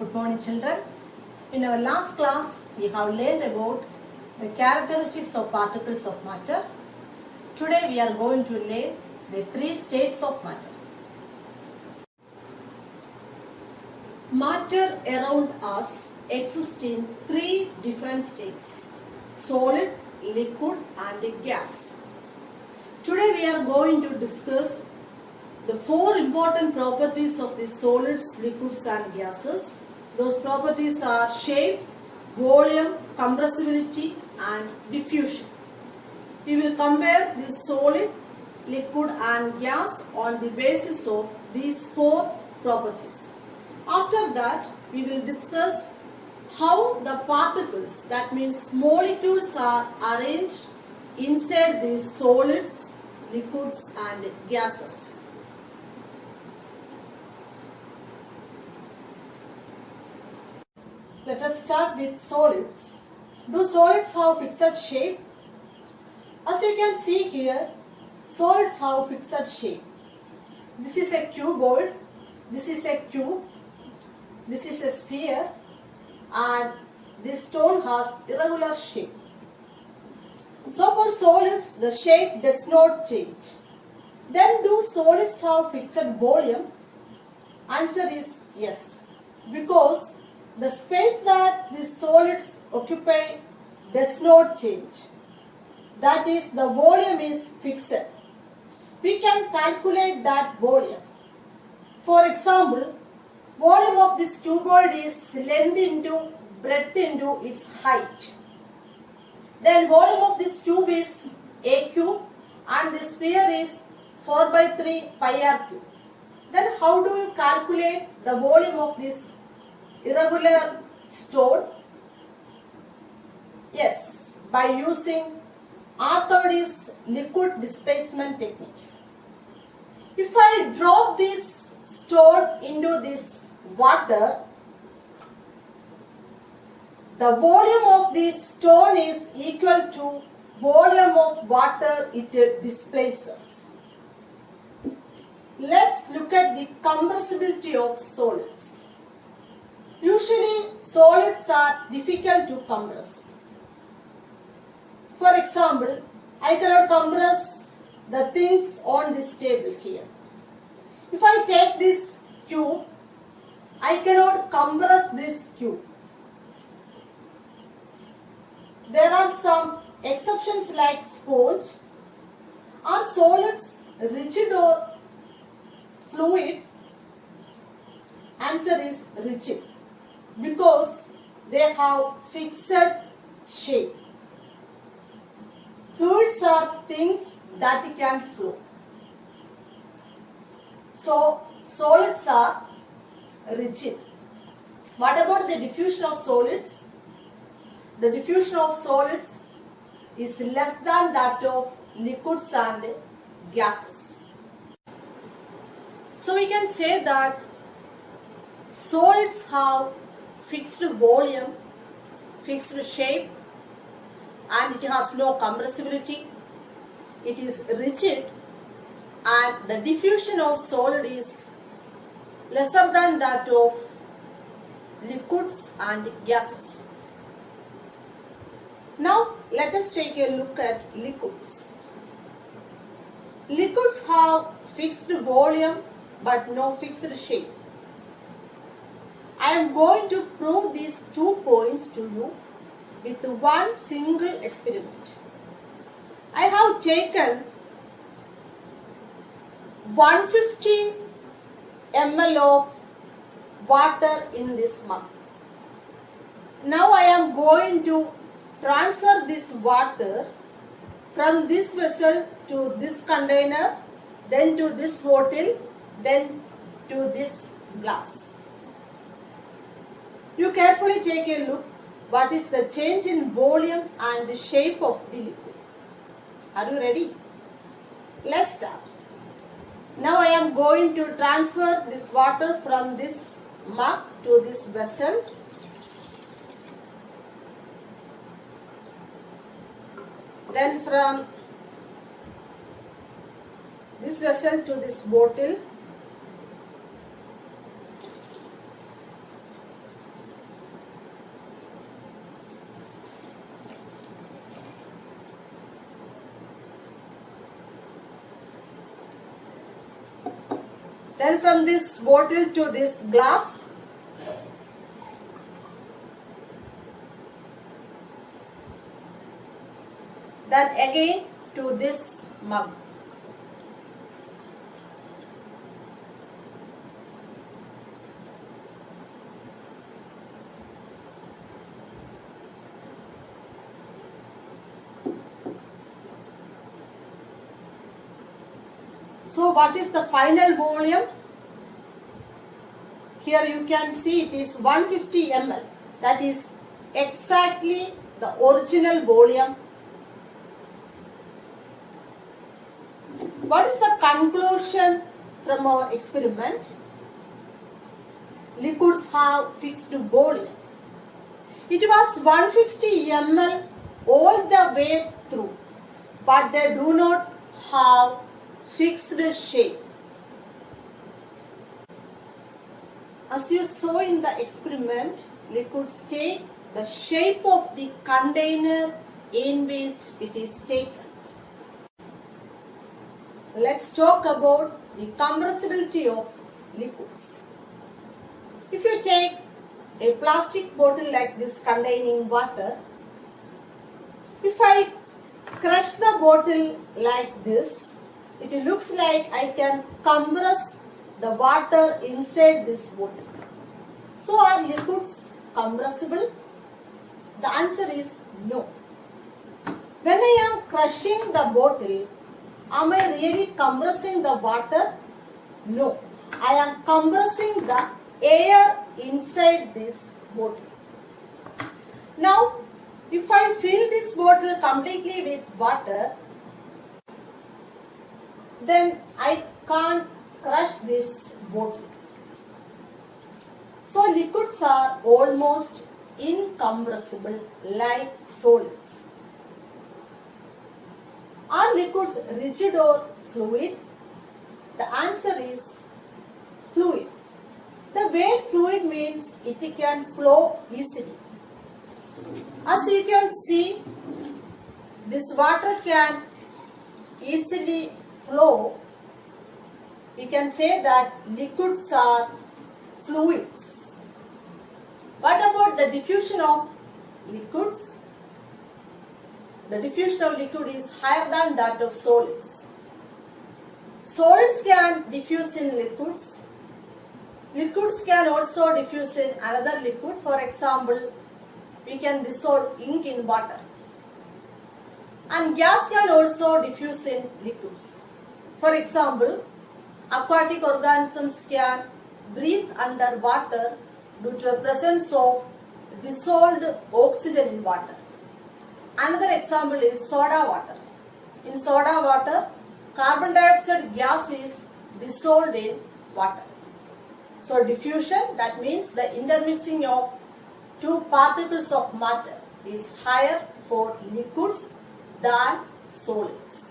Good morning, children. In our last class, we have learned about the characteristics of particles of matter. Today, we are going to learn the three states of matter. Matter around us exists in three different states: solid, liquid, and gas. Today, we are going to discuss the four important properties of the solids, liquids, and gases. Those properties are shape, volume, compressibility, and diffusion. We will compare the solid, liquid, and gas on the basis of these four properties. After that, we will discuss how the particles, that means molecules, are arranged inside these solids, liquids, and gases. Let us start with solids. Do solids have fixed shape? As you can see here, solids have fixed shape. This is a cuboid, this is a cube, this is a sphere, and this stone has irregular shape. So for solids, the shape does not change. Then do solids have fixed volume? Answer is yes, because the space that the solids occupy does not change. That is, the volume is fixed. We can calculate that volume. For example, volume of this cuboid is length into breadth into its height. Then volume of this cube is a cube and the sphere is 4 by 3 pi r cube. Then how do you calculate the volume of this irregular stone? Yes, by using Archimedes liquid displacement technique. If I drop this stone into this water, the volume of this stone is equal to volume of water it displaces. Let's look at the compressibility of solids. Usually, solids are difficult to compress. For example, I cannot compress the things on this table here. If I take this cube, I cannot compress this cube. There are some exceptions like sponge. Are solids rigid or fluid? Answer is rigid, because they have fixed shape. Fluids are things that can flow. So, solids are rigid. What about the diffusion of solids? The diffusion of solids is less than that of liquids and gases. So, we can say that solids have fixed volume, fixed shape, and it has no compressibility. It is rigid, and the diffusion of solid is lesser than that of liquids and gases. Now let us take a look at liquids. Liquids have fixed volume but no fixed shape. I am going to prove these 2 points to you with one single experiment. I have taken 150 ml of water in this mug. Now I am going to transfer this water from this vessel to this container, then to this bottle, then to this glass. You carefully take a look what is the change in volume and the shape of the liquid. Are you ready? Let's start. Now I am going to transfer this water from this mug to this vessel. Then from this vessel to this bottle. Then from this bottle to this glass. Then again to this mug. So what is the final volume? Here you can see it is 150 ml. That is exactly the original volume. What is the conclusion from our experiment? Liquids have fixed volume. It was 150 ml all the way through, but they do not have fixed shape. As you saw in the experiment, liquids take the shape of the container in which it is taken. Let's talk about the compressibility of liquids. If you take a plastic bottle like this containing water, if I crush the bottle like this, it looks like I can compress the water inside this bottle. So are liquids compressible? The answer is no. When I am crushing the bottle, am I really compressing the water? No. I am compressing the air inside this bottle. Now, if I fill this bottle completely with water, then I can't crush this bottle. So liquids are almost incompressible like solids. Are liquids rigid or fluid? The answer is fluid. The word fluid means it can flow easily. As you can see, this water can easily flow. We can say that liquids are fluids. What about the diffusion of liquids? The diffusion of liquid is higher than that of solids. Solids can diffuse in liquids. Liquids can also diffuse in another liquid. For example, we can dissolve ink in water. And gas can also diffuse in liquids. For example, aquatic organisms can breathe under water due to the presence of dissolved oxygen in water. Another example is soda water. In soda water, carbon dioxide gas is dissolved in water. So diffusion, that means the intermixing of two particles of matter, is higher for liquids than solids.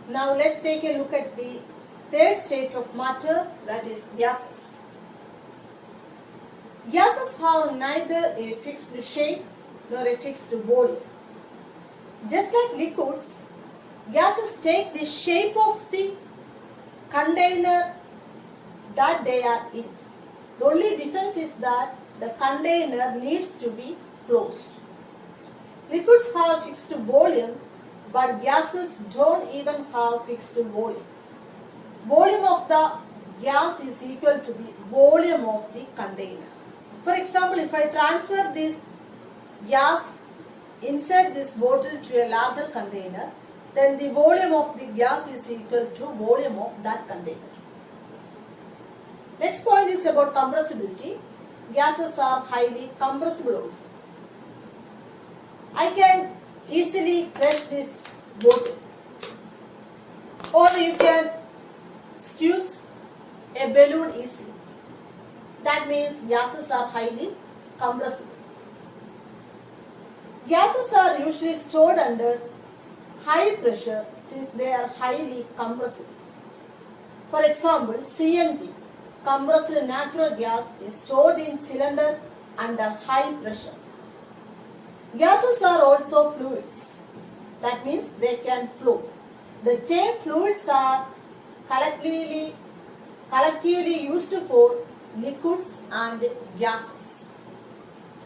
Now let's take a look at the third state of matter, that is gases. Gases have neither a fixed shape nor a fixed volume. Just like liquids, gases take the shape of the container that they are in. The only difference is that the container needs to be closed. Liquids have fixed volume, but gases don't even have fixed volume. Volume of the gas is equal to the volume of the container. For example, if I transfer this gas inside this bottle to a larger container, then the volume of the gas is equal to volume of that container. Next point is about compressibility. Gases are highly compressible also. I can easily crush this bottle, or you can squeeze a balloon easily. That means gases are highly compressible. Gases are usually stored under high pressure since they are highly compressible. For example, CNG, compressed natural gas, is stored in cylinder under high pressure. Gases are also fluids. That means they can flow. The term fluids are collectively used for liquids and gases.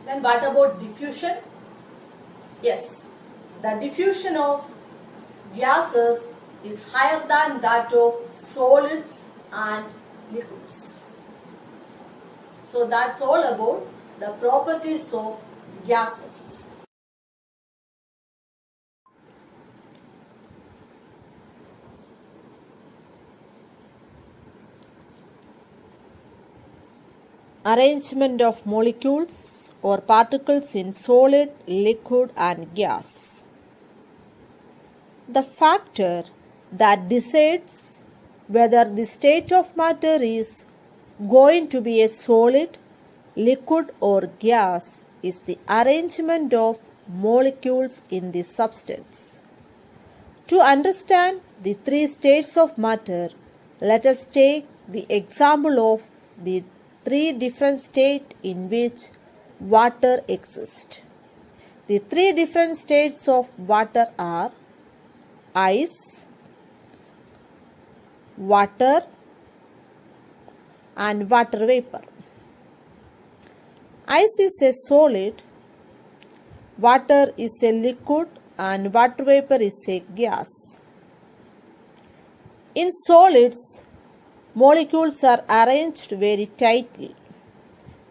Then what about diffusion? Yes, the diffusion of gases is higher than that of solids and liquids. So that's all about the properties of gases. Arrangement of molecules or particles in solid, liquid and gas. The factor that decides whether the state of matter is going to be a solid, liquid or gas is the arrangement of molecules in the substance. To understand the three states of matter, let us take the example of the three different states in which water exists. The three different states of water are ice, water and water vapor. Ice is a solid, water is a liquid and water vapor is a gas. In solids, molecules are arranged very tightly.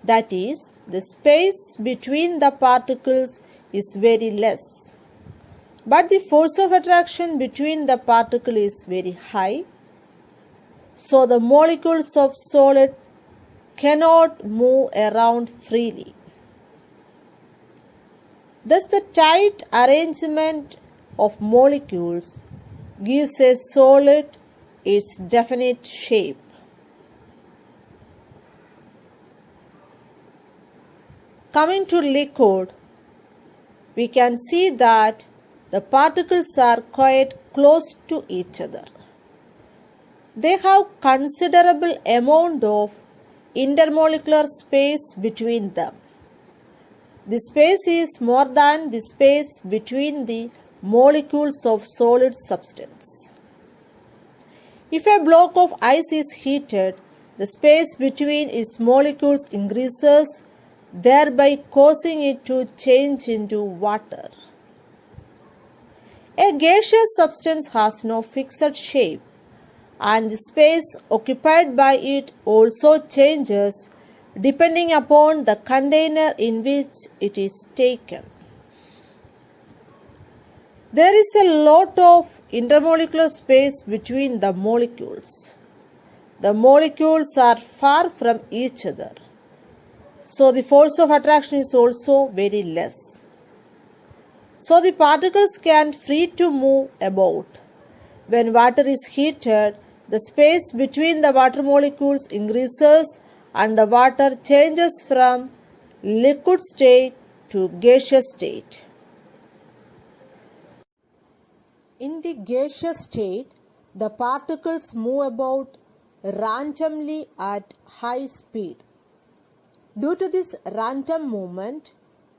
That is, the space between the particles is very less. But the force of attraction between the particles is very high. So the molecules of solid cannot move around freely. Thus the tight arrangement of molecules gives a solid its definite shape. Coming to liquid, we can see that the particles are quite close to each other. They have considerable amount of intermolecular space between them. The space is more than the space between the molecules of solid substance. If a block of ice is heated, the space between its molecules increases, thereby causing it to change into water. A gaseous substance has no fixed shape, and the space occupied by it also changes depending upon the container in which it is taken. There is a lot of intermolecular space between the molecules. The molecules are far from each other, so the force of attraction is also very less. So the particles can free to move about. When water is heated, the space between the water molecules increases and the water changes from liquid state to gaseous state. In the gaseous state, the particles move about randomly at high speed. Due to this random movement,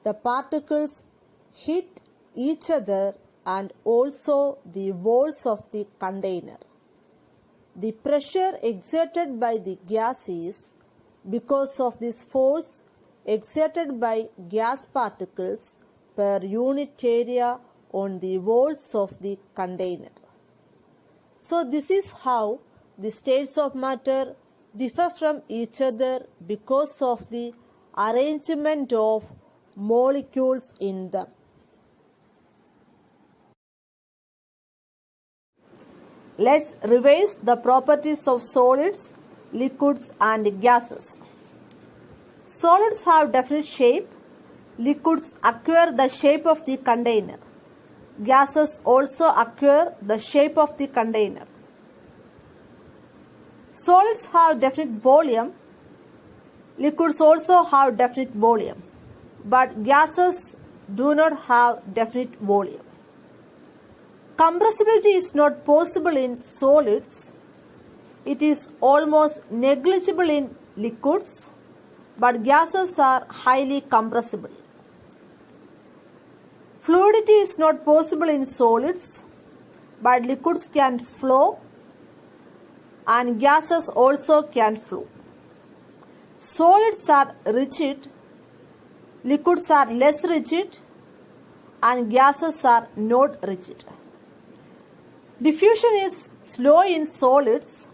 the particles hit each other and also the walls of the container. The pressure exerted by the gas is because of this force exerted by gas particles per unit area on the walls of the container. So this is how the states of matter differ from each other because of the arrangement of molecules in them. Let's revise the properties of solids, liquids and gases. Solids have definite shape. Liquids acquire the shape of the container. Gases also acquire the shape of the container. Solids have definite volume. Liquids also have definite volume. But gases do not have definite volume. Compressibility is not possible in solids. It is almost negligible in liquids, but gases are highly compressible. Fluidity is not possible in solids, but liquids can flow. and gases also can flow. Solids are rigid, liquids are less rigid, and gases are not rigid. Diffusion is slow in solids.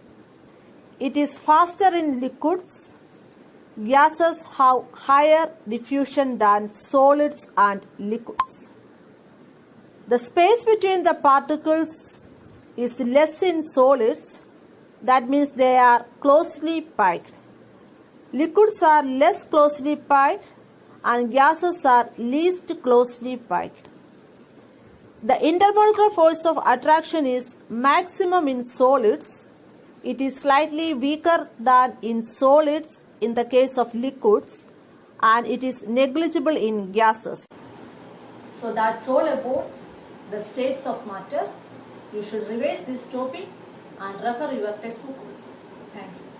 It is faster in liquids. Gases have higher diffusion than solids and liquids. The space between the particles is less in solids. That means they are closely packed. Liquids are less closely packed and gases are least closely packed. The intermolecular force of attraction is maximum in solids. It is slightly weaker than in solids in the case of liquids, and it is negligible in gases. So that's all about the states of matter. You should revise this topic and refer your textbook also. Thank you.